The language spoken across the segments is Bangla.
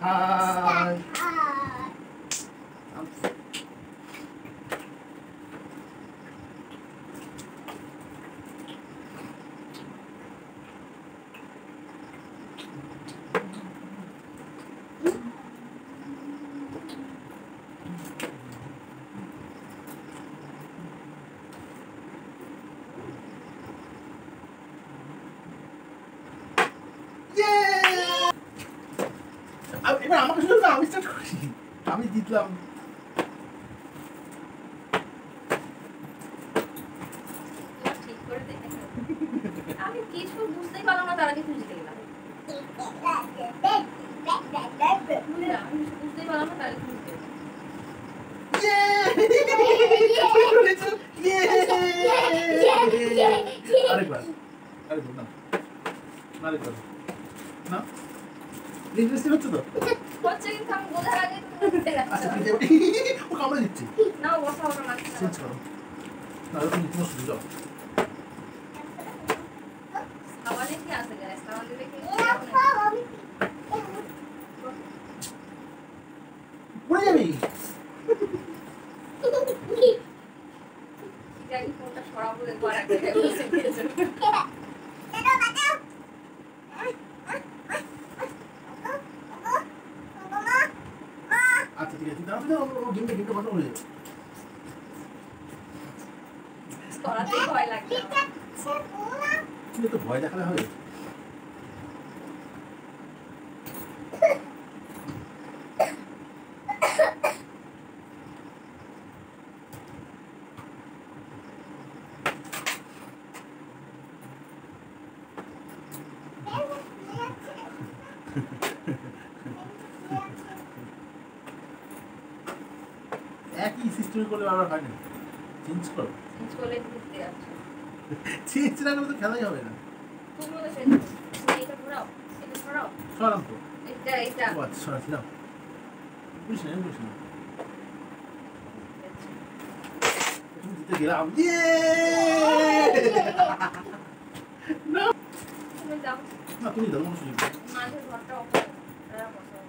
Hi. এবার আমাকে শুধু আমি স্টার্ট করি, আমি জিতলাম। আমি কিছু বুঝতেই পারলাম না, তার আগে তুমি জিতে গেলাম। আমি বুঝতেই পারলাম না, তার আগে তুমি জিতে গেলাম। আরেকবার আরেকবার না আরেকবার না ইংলিশে হচ্ছে তো হচ্ছে, কিন্তু আমি বোঝার আগে তুমি জিতে গেছো। আচ্ছা ও কামড়ে দিচ্ছি না বসা হবে না, চেঞ্জ করো না তুমি তোমার শুরু যাও সাওয়ালে কি আছে গাইস? সাওয়ালে কি পড়ে যাবি জানি কোনটা সরাবো, একবার একটা বসে দিয়েছো। আচ্ছা ঠিক আছে তাহলে ও গেমটা বন্ধ হয়ে যাবে করাতে ভয় লাগছে। তুমি তো ভয় দেখালে হবে একই সিস্টেম করলে আবার হয় না, চেঞ্জ করো। চেঞ্জ করলে জিততে যাচ্ছ। চেঞ্জ না করলে তো খেলাই হবে না। তুমি ওটা চেঞ্জ করো, তুমি এটা ঘোরাও, এটা ঘোরাও, সরাম তো এটা ও আচ্ছা সরাচ্ছি না বুঝিস না বুঝিস না তুমি জিতে গেলাম না তুমি যাও। না তুমি দাও কোনো সুযোগ নেই। মাঝে ঘরটা অফ করো, এটা বসাও।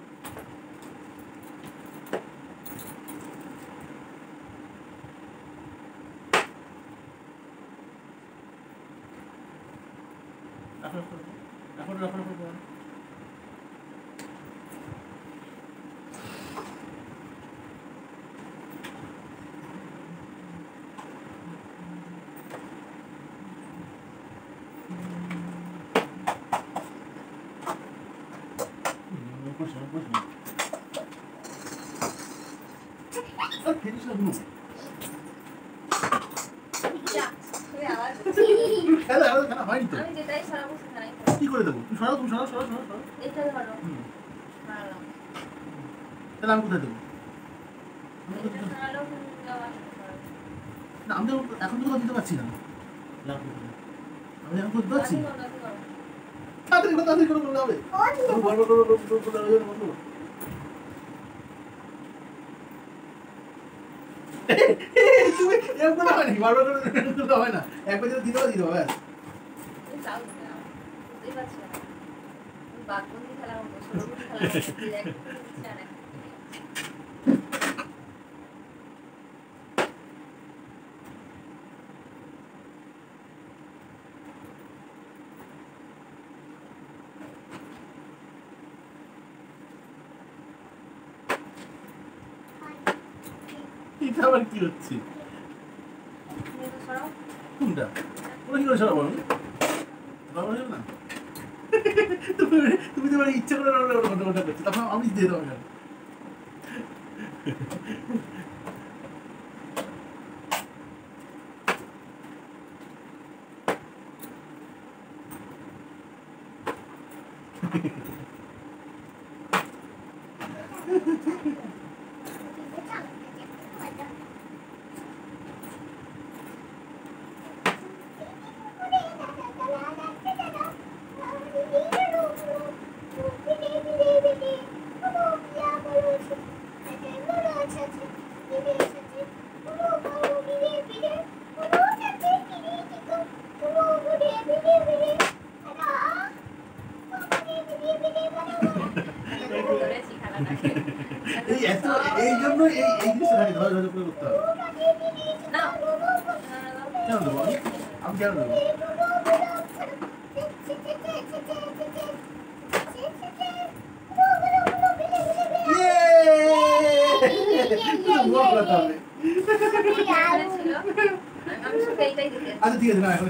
এখন ফিনিশ না গুলো যা, তুমি আওয়াজ খেলা হয়নি তো আমি যেটাই সরাবো সেটাই কি করে দেবো তুমি সরাও সরাও এটা ধরো। সরালাম। তাহলে আমি কোথায় দেবো এটা সরালেও তুমি আওয়াজ সরাবে। না আমি তো এখন তো দিতে পারছি না আমি এখন করতে পারছি তাড়াতাড়ি করে বলতে হবে বারবার করে তুমি এরকম হয় না বারবার করে হয় না একবার যদি দিতে হবে ব্যাস তুমি চাও না, বুঝতেই পারছি না। তুমি বাঘবন্দি খেলা করবো, ষোলোগুলি খেলা করবো, ডিরেক্ট জানে। এটা আবার কি হচ্ছে তুমি এটা সরাও। কোনটা ওরা কি করে সরাবো আমি বাবা না তুমি তো মানে ইচ্ছা করে ঘন্টা করছো তখন আমি দিয়ে দেবো কেন ধরেছি এই এত এই জন্য এই জিনিসটা থাকে ধরে ধরে করে করতে হবে। না কেন দেবো আমি কেন দেবো? মুখ করতে হবে। ছিল আমি শুধু এইটাই দিতে আচ্ছা ঠিক আছে না এখন